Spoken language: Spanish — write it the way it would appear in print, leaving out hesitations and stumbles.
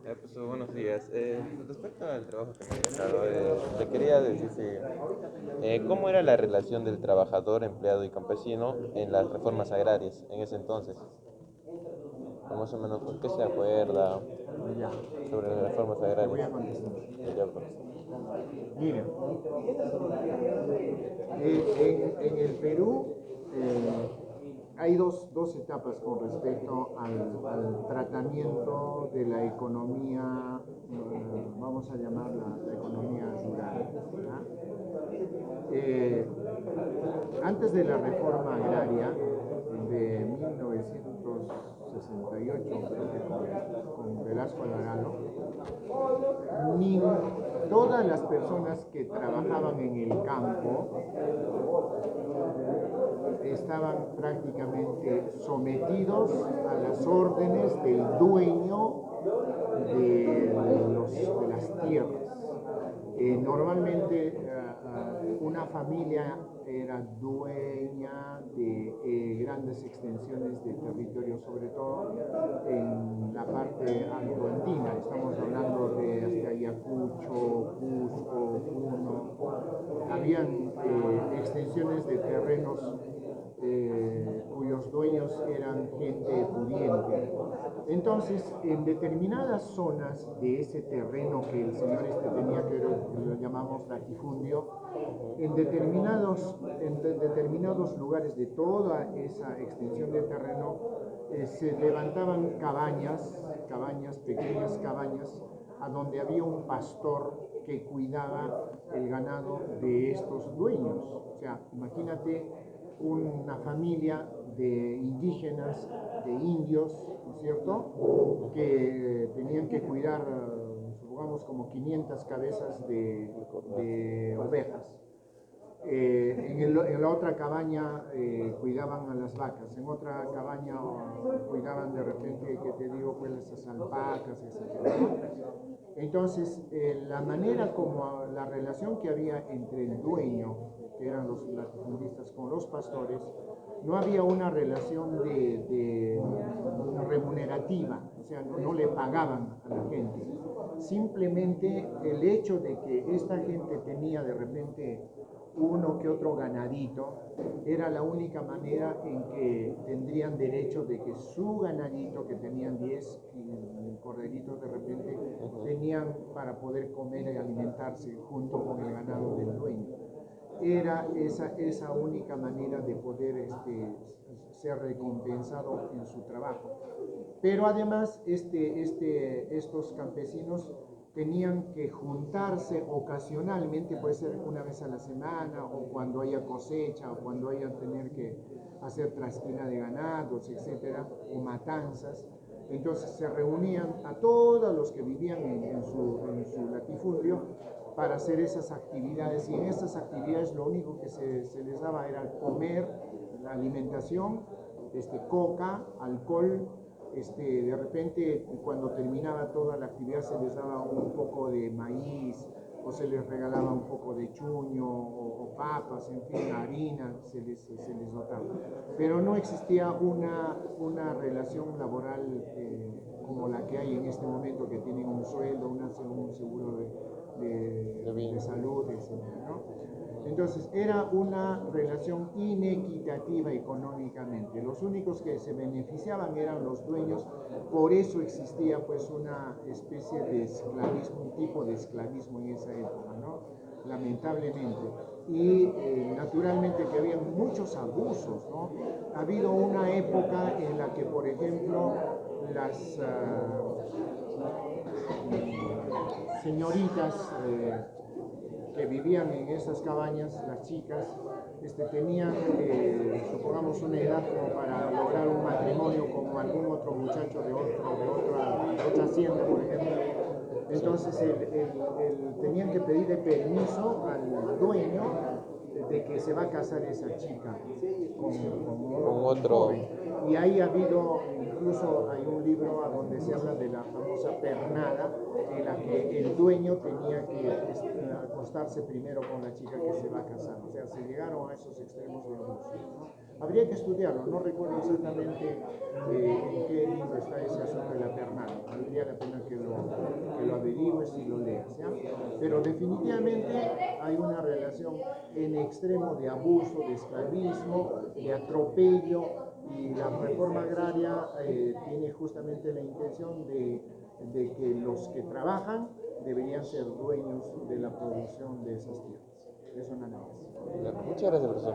Buenos días. Respecto al trabajo que me he dejado, te quería decir cómo era la relación del trabajador, empleado y campesino en las reformas agrarias en ese entonces. O más o menos, ¿por qué se acuerda Ya, sobre las reformas te voy agrarias? a contestar. Ya, pues. Mira, en el Perú hay dos etapas con respecto al tratamiento de la economía, vamos a llamarla la economía rural. ¿Ya? Eh, Antes de la reforma agraria de 1968, creo que con Velasco Alvarado, ni todas las personas que trabajaban en el campo estaban prácticamente sometidos a las órdenes del dueño de las tierras. Normalmente una familia era dueña de grandes extensiones de territorio, sobre todo en la parte altoandina. Estamos hablando de hasta Ayacucho, Cusco, Puno. Habían extensiones de terrenos cuyos dueños eran gente pudiente. Entonces, en determinadas zonas de ese terreno que el señor tenía, que lo llamamos latifundio, en determinados lugares de toda esa extensión de terreno se levantaban cabañas, pequeñas cabañas, a donde había un pastor que cuidaba el ganado de estos dueños. O sea, imagínate una familia de indígenas, de indios, ¿no es cierto?, que tenían que cuidar, supongamos, como 500 cabezas de ovejas. En la otra cabaña cuidaban a las vacas, en otra cabaña cuidaban de repente, que te digo, pues las alpacas, etc. Entonces, la manera como la relación que había entre el dueño, que eran los latifundistas, con los pastores, no había una relación de remunerativa, o sea, no le pagaban a la gente. Simplemente el hecho de que esta gente tenía de repente uno que otro ganadito, era la única manera en que tendrían derecho de que su ganadito, que tenían 10 corderitos de repente, tenían para poder comer y alimentarse junto con el ganado del dueño. Era esa única manera de poder ser recompensado en su trabajo. Pero además estos campesinos tenían que juntarse ocasionalmente, puede ser una vez a la semana, o cuando haya cosecha, o cuando haya tener que hacer trasquila de ganados, etcétera, o matanzas. Entonces se reunían a todos los que vivían en su latifundio para hacer esas actividades, y en esas actividades lo único que se les daba era comer, la alimentación, coca, alcohol. De repente, cuando terminaba toda la actividad, se les daba un poco de maíz, o se les regalaba un poco de chuño, o papas, en fin, harina, se les dotaba. Pero no existía una relación laboral como la que hay en este momento, que tienen un sueldo, un seguro de salud, etc., ¿no? Entonces era una relación inequitativa económicamente. Los únicos que se beneficiaban eran los dueños. Por eso existía pues una especie de esclavismo, un tipo de esclavismo en esa época, ¿no? Lamentablemente. Y naturalmente que había muchos abusos, ¿no? Ha habido una época en la que, por ejemplo, las señoritas que vivían en esas cabañas, las chicas, tenían, supongamos, una edad como para lograr un matrimonio como algún otro muchacho de otra hacienda, por ejemplo. Entonces tenían que pedirle permiso al dueño de que se va a casar esa chica Con otro. joven. Y ahí ha habido, incluso hay un libro donde se habla de la famosa pernada, en la que el dueño tenía que acostarse primero con la chica que se va a casar. O sea, se llegaron a esos extremos de abuso, ¿no? Habría que estudiarlo, no recuerdo exactamente en qué libro está ese asunto de la pernada. Valdría la pena que lo averigües y lo leas, ¿ya? Pero definitivamente hay una relación en extremo de abuso, de esclavismo, de atropello, y la reforma agraria tiene justamente la intención de que los que trabajan deberían ser dueños de la producción de esas tierras. Eso nada más. Muchas gracias, profesor.